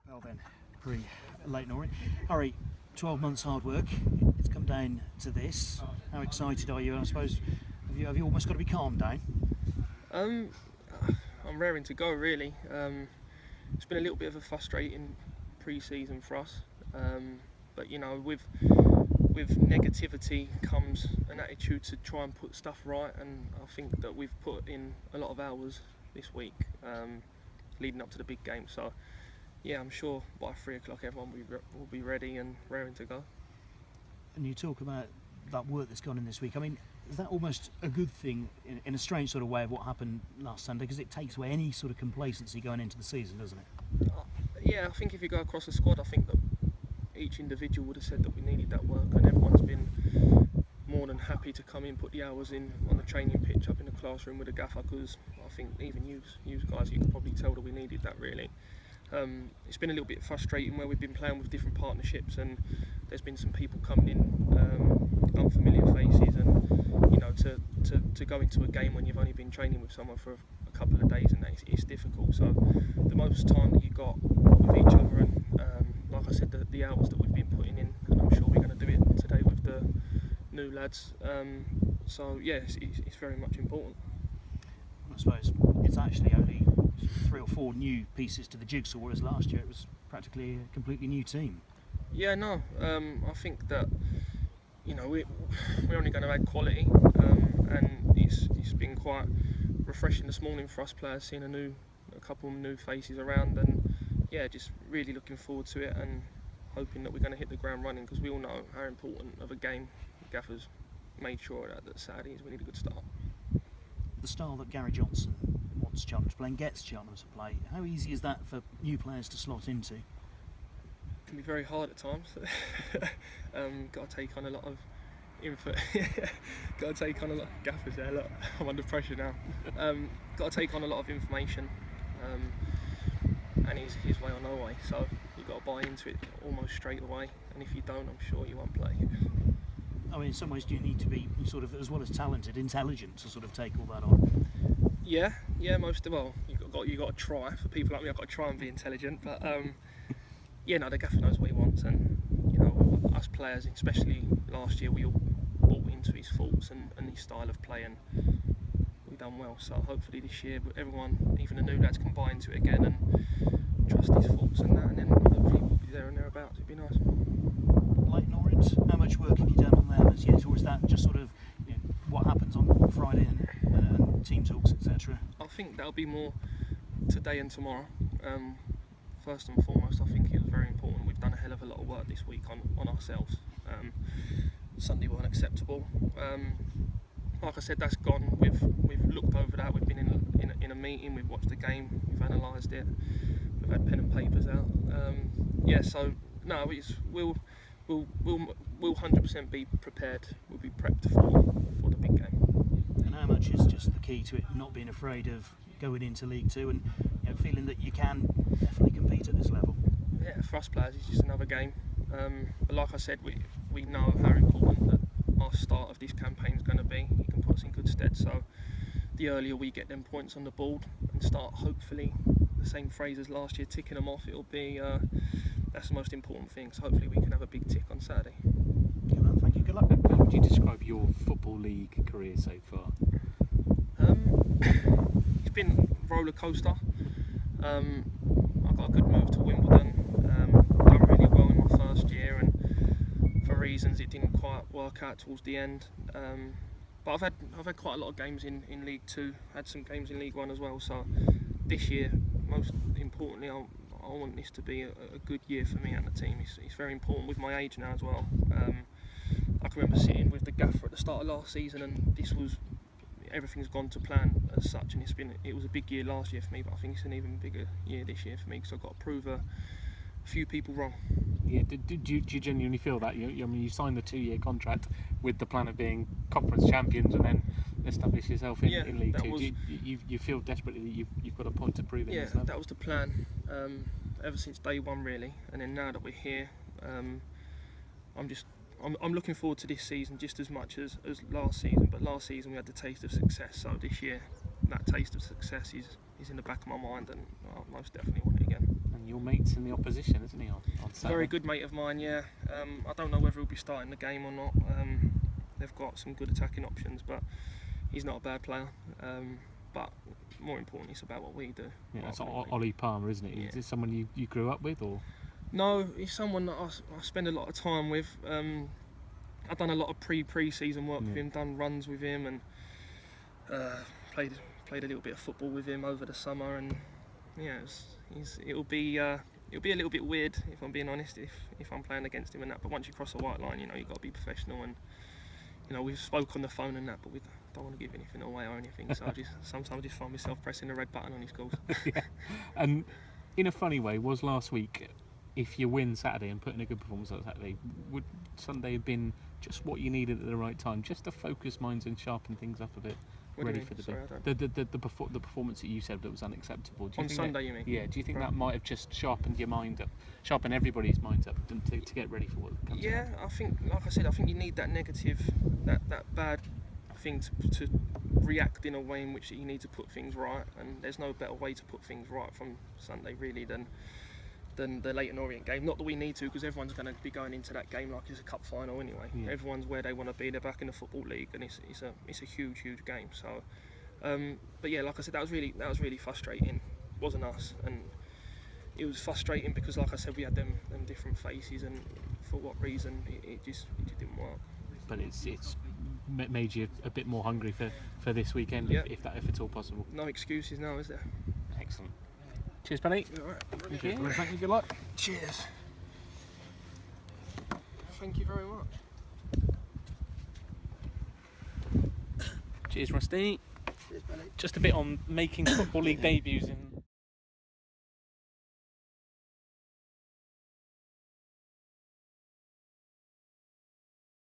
Well then, Leyton Orient. Harry, 12 months hard work. It's come down to this. How excited are you? I suppose have you almost got to be calmed down? I'm raring to go really. It's been a little bit of a frustrating pre-season for us, but you know, with negativity comes an attitude to try and put stuff right, and I think that we've put in a lot of hours this week leading up to the big game. So yeah, I'm sure by 3 o'clock everyone will be ready and raring to go. And you talk about that work that's gone in this week. I mean, is that almost a good thing in a strange sort of way of what happened last Sunday? Because it takes away any sort of complacency going into the season, doesn't it? Yeah, I think if you go across the squad, I think that each individual would have said that we needed that work, and everyone's been more than happy to come in, put the hours in on the training pitch, up in the classroom with a gaffer, because I think even you guys, you could probably tell that we needed that really. It's been a little bit frustrating where we've been playing with different partnerships, and there's been some people coming in, unfamiliar faces, and you know, to go into a game when you've only been training with someone for a couple of days, and it's difficult. So the most time that you got with each other, and like I said, the hours that we've been putting in, and I'm sure we're going to do it today with the new lads. So yeah, it's very much important. I suppose it's actually only 3 or 4 new pieces to the jigsaw, whereas last year it was practically a completely new team. Yeah, no, I think that, you know, we're only going to add quality, and it's been quite refreshing this morning for us players, seeing a couple of new faces around, and yeah, just really looking forward to it and hoping that we're going to hit the ground running, because we all know how important of a game Gaffer's made sure that Saturday we need a good start. The style that Gary Johnson wants Cheltenham to play and gets Cheltenham to play, how easy is that for new players to slot into? It can be very hard at times. Got to take on a lot of input. Got to take on a lot. Gaffer's there. Look, I'm under pressure now. Got to take on a lot of information, and he's his way or no way. So you've got to buy into it almost straight away. And if you don't, I'm sure you won't play. I mean, in some ways, do you need to be sort of, as well as talented, intelligent to sort of take all that on? Yeah. Well, you got to try. For people like me, I've got to try and be intelligent. But yeah, no, the gaffer knows what he wants, and you know, us players, especially last year, we all bought into his faults and his style of play, and we've done well. So hopefully this year, everyone, even the new lads, can buy into it again and trust his faults and that, and then hopefully we'll be there and thereabouts. It'd be nice. Leyton Orient, how much work have you done on them as yet, or is that just sort of, you know, what happens on Friday and team talks, etc.? I think that'll be more today and tomorrow. First and foremost, I think it was very important. We've done a hell of a lot of work this week on ourselves. Sunday weren't acceptable. Like I said, that's gone. We've looked over that. We've been in a meeting. We've watched the game. We've analysed it. We've had pen and papers out. Yeah. So no, we'll 100% be prepared. We'll be prepped for the big game. And how much is just the key to it, not being afraid of going into League Two and, you know, feeling that you can definitely compete at this level? Yeah, for us players, it's just another game. But like I said, we know how important that our start of this campaign is going to be. It can put us in good stead. So the earlier we get them points on the board and start, hopefully, the same phrase as last year, ticking them off, it'll be that's the most important thing. So hopefully we can have a big tick on Saturday. Good man, thank you. Good luck. How would you describe your Football League career so far? It's been roller coaster. I got a good move to Wimbledon. Done really well in my first year, and for reasons it didn't quite work out towards the end. But I've had quite a lot of games in League Two. Had some games in League One as well. So this year, most importantly, I want this to be a good year for me and the team. It's very important with my age now as well. I can remember sitting with the gaffer at the start of last season, and everything's gone to plan as such, and it was a big year last year for me, but I think it's an even bigger year this year for me, because I've got to prove a few people wrong. Yeah, do you genuinely feel that? I mean, you signed the 2-year contract with the plan of being conference champions and then establish yourself in League Two. You feel desperately that you've got a point to prove in this level? That was the plan ever since day one really, and then now that we're here, I'm looking forward to this season just as much as last season. But last season we had the taste of success, so this year that taste of success is in the back of my mind, and I most definitely want it again. And your mate's in the opposition, isn't he, on Saturday? Very good mate of mine, yeah. I don't know whether he'll be starting the game or not. They've got some good attacking options, but he's not a bad player. But more importantly, it's about what we do. Yeah, that's Ollie Palmer, isn't it? Yeah. Is this someone you grew up with, or? No, he's someone that I spend a lot of time with. I've done a lot of pre-season work with him, done runs with him, and played a little bit of football with him over the summer. And yeah, it'll be a little bit weird, if I'm being honest, if I'm playing against him and that. But once you cross the white line, you've got to be professional. And we've spoke on the phone and that, but we don't want to give anything away or anything. So sometimes I just find myself pressing the red button on his calls. Yeah. And in a funny way, was last week, if you win Saturday and put in a good performance on Saturday, would Sunday have been just what you needed at the right time, just to focus minds and sharpen things up a bit, ready for the day? The performance that you said that was unacceptable. Do you on think Sunday, you mean? Yeah. Do you think that might have just sharpened your mind up, sharpened everybody's minds up to get ready for what comes? Yeah, I think, like I said, I think you need that negative, that bad thing to react in a way in which you need to put things right. And there's no better way to put things right from Sunday really than the Leyton Orient game. Not that we need to, because everyone's going to be going into that game like it's a cup final anyway. Yeah. Everyone's where they want to be. They're back in the Football League, and it's a huge game. So, but yeah, like I said, that was really frustrating. It wasn't us, and it was frustrating because, like I said, we had them different faces, and for what reason it just didn't work. But it's made you a bit more hungry for this weekend, if at all possible. No excuses now, is there? Excellent. Cheers, Penny. All right. Thank you. Thank you. Good luck. Cheers. Thank you very much. Cheers, Rusty. Cheers, Benny. Just a bit on making Football League debuts in